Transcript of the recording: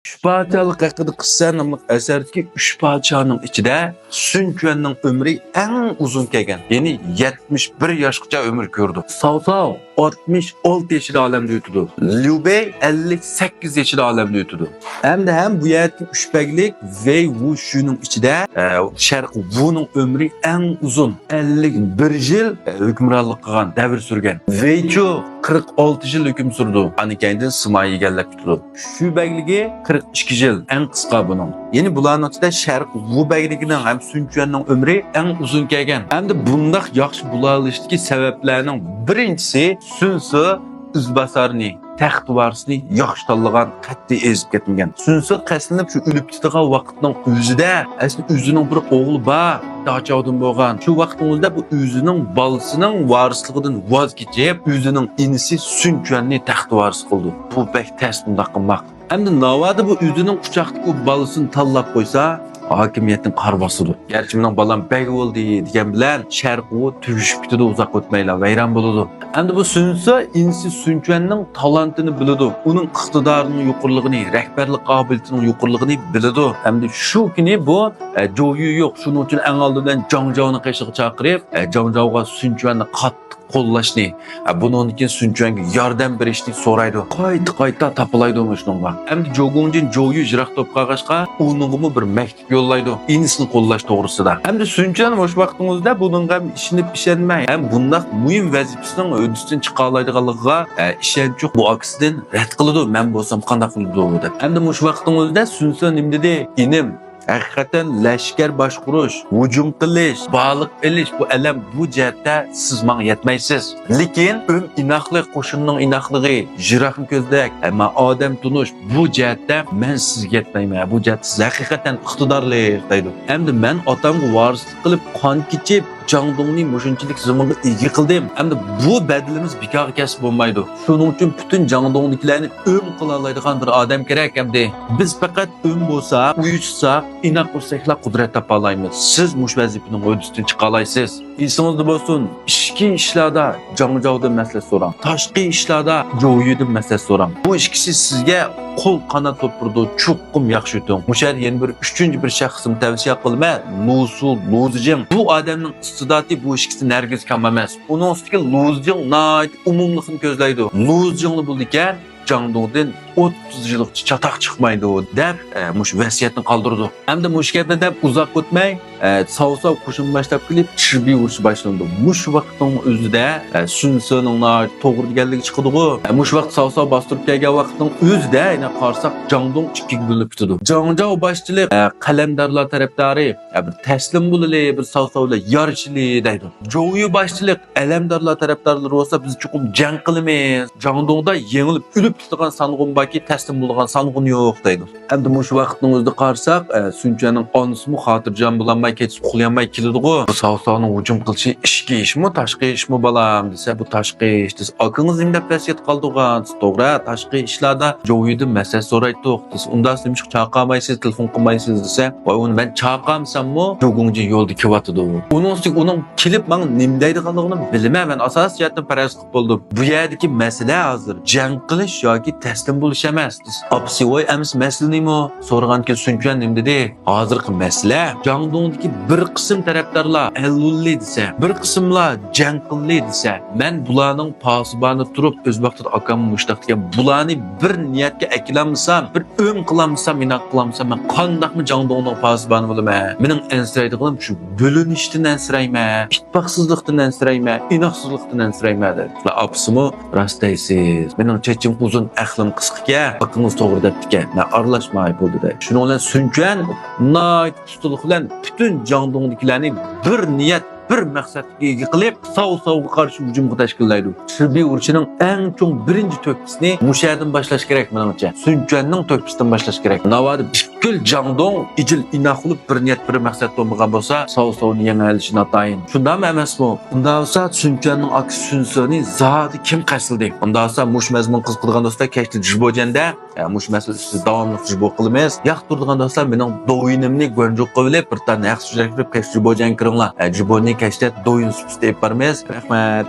Üç padişahlık hakkında kısa namlıq əsərdəki üç padişahın içində Sun Quan'ın ömrü en uzun kelgan. Yani 71 yaşgacha ömür gördü. Cao Cao 66 yaşında alemde ötüdü. Liu Bei 58 yaşında alemde ötüdü. Hem bu yerdə üçbəklik ve Wushu'nun içində Şərq Wu'nun ömrü en uzun 51 yıl hükümranlık qilgan, davr sürgen. Wei Chu 46 yıl hüküm sürdü. Hani kendini Simayı egallab tutdu. Shu beyligi 42 yıl en kısa bunun. Yani bularning ichida Şərq Wu beyligining hem Sun Quan'ның ömrü en uzun kelgan. Hem de bundaq yaxshi bo'la olishdagi sabablarning birinchisi Sunsi izbasarni, taxt varisini yaxshi tanlagan, qat'iy ezib ketmagan. Sunsi qasdlanib shu o'lib ketgan vaqtning o'zida aslida o'zining bir o'g'li bor, dachodim bo'lgan. Shu vaqtning o'zida bu o'zining bolasining varisligidan voz kechib, o'zining inisi Sun Quan'ni taxt varis qildi. Bu bek tez bundaq qilmoq. Hamda navada bu o'zining quchoqdagi bolasini tanlab qo'ysa, hakimiyetning qarbasidir. Gerçi mening balam bek bo'ldi degan bilan Şərq Wu tugishib ketadi, uzoq o'tmaylar vayron bo'ladi. Endi bu Sunsi insi Sun Quan'ning talantini biladi, uning iqtidorining yuqorligini, rahbarlik qobiliyatining yuqorligini biladi. Hamda shu kuni bu Zhou Yu yo'q, shuning uchun eng oldindan Zhang Zhao'ni qishig'i chaqirib, Zhang Zhao'ga Sun Quan'ni qattiq qo'llashni, bundan keyin Sun Quan'ga yordam berishni so'raydi. Qayta tapilaydi shunga. Hamda Zhou Gongjin Zhou Yu jiroq to'p qag'ashqa uningmi bir maktub yo'llaydi. Inisini qo'llash to'g'risida. Hamda Sun Quan o'sha vaqtingizda buningga ishinib ishonmay, ham bundaq muhim vazifasining o'disidan chiqa oladiganligiga ishonch yo'q. Bu aksidan rad qiladi. Men bo'lsam qanday qiladi deb. Hamda o'sha vaqtingizda Sun Quan nima dedi? Inim hakikaten leşker başkuruş, hücum qilish, balık elish bu alam bu jihatda siz menga yetmaysiz. Lekin inaqli qo'shinning inaqligi, jiroqni ko'zdak, ama odam tunish bu jihatda men sizga yetmayman. Bu jihat siz hakikaten iqtidorli deydi. Hamda men otamga varislik qilib qon kechib Jangdongni mushunchalik zamonga ega qildim. Hamda bu badalimiz bekorga kasb bo'lmaydi. Shuning uchun butun Jangdongliklarni qila oladigan bir odam kerak hamda. Biz faqat bo'lsa, uyushsak, inoq bo'lsaklar qudrat topa olamiz. Siz mush vazifaning o'disidan chiqa olasiz. Esingizda bo'lsin, ichki ishlarda Zhang Zhao'dan maslahat so'rang. Tashqi ishlarda Zhou Yu'dan maslahat so'rang. Bu ikkisi sizga qo'l qanot to'pirdi, chuqum yaxshi o'ting. Mushar yana bir uchinchi bir shaxsni tavsiya qilma, Nusul Luzijing. Bu odamning istidodi bu ikkisi nargiz kam emas. Uning ustiga Luzijing nayt umumlikni ko'zlaydi. Luzijingni bo'ldi ekan, Jangdongdan 30 yıllık çatak çıkmaydı deb muş vasiyatni qoldirdi. Hamda mush gapni deb uzoq o'tmay Cao Cao qo'shin boshlab kelib chirbiy urish boshlandi. Mush vaqtning o'zida Sunsining to'g'ri deganligi chiqdi-ku. Mush vaqt Cao Cao bostirib kelgan vaqtning o'zida yana qarsak Jangdong ikkiga bo'linib ketdi. Zhang Zhao boshchilik qalamdarlar tarafdori bir taslim bo'lili, bir Cao Cao bilan yarishili deydi. Zhou Yu boshchilik alamdarlar tarafdorlari bo'lsa biz chuqum jang qilamiz. Jangdongda yengilib o'lib ketgan sanğun ki teslim bo'lgan sanğun yo'q deydi. Endi mush vaqtning o'zida qarsak, Sun Quan'ning onasimi xotirjam bo'lmay ketib uxlayolmay keladi-ku. Bu Cao Cao'ning hujum qilishi ishki ishmi, tashqi ishmi balam desa, bu tashqi ish desa, akangiz imdab vasiyat qoldirgan. To'g'ri, tashqi ishlarda Zhou Yu'dan maslahat so'raydi. Unda siz chaqirmaysiz, telefon qilmaysiz desa, voy uni men chaqirsammi, Zhou Gongjin yo'lda kelyotdi. Uning kelib men nima deydiganligini bilmayman. Men asos jihatdan faraz qilib bo'ldim. Bu yerdagi masala hozir jang qilish yoki taslim bo'lish emas. Apsi voy emas masala nima? So'raganki Sun Quan nima dedi? Hozirgi masala Jangdongdagi bir qism tarafdorlar ellulli desa, bir qismlar jang qilli desa, men bularning pasibani turib o'z vaqtida akam mushtaq degan bularni bir niyatga aklamsam, bir qilamsam, inoq qilamsam, men qandaqmi Jangdongning pasibani bo'laman? Mening ansiraydiganim shu bo'linishdan ansirayman, ittifoqsizlikdan ansirayman, inoqsizlikdan ansirayman dedi. Apsimi rastaysiz. Mening chechim uzun, aqlim qisqa. Hakkınız doğru deptike. Ne arlaşmayı buldu de. Şunu olan Sun Quan nayt ustalık bilen bütün Jangdongdagilarni bir niyet, bir maqsadga yıqilib, Cao Cao'ga qarshi hujumga tashkillaydi. Chirbiy urushining eng cho'ng birinchi to'kisini mush yerdan boshlash kerak menimcha. Sun Quan'ning to'kisidan boshlash kerak. Navodi butkul Jangdong ijil inoqlib bir niyat, bir maqsad bo'lmagan bo'lsa, Cao Cao'ni yengilishi notayin. Shundami emasmi? Unda bo'lsa Sun Quan'ning aksi Sunsi'ni zodi kim qasildi? Unda bo'lsa mush mazmun qiziqadigan do'stlar kechdi Jibojanda mush masala ustida davomli jibo qilamiz. Yoqtiradigan do'stlar mening do'yinimni Guanzhou qilib bir tane yaxshi sujakib kechdi Jibojan kiringlar. Jiboni kechda do'yin supiste yaparmiz. Rahmat.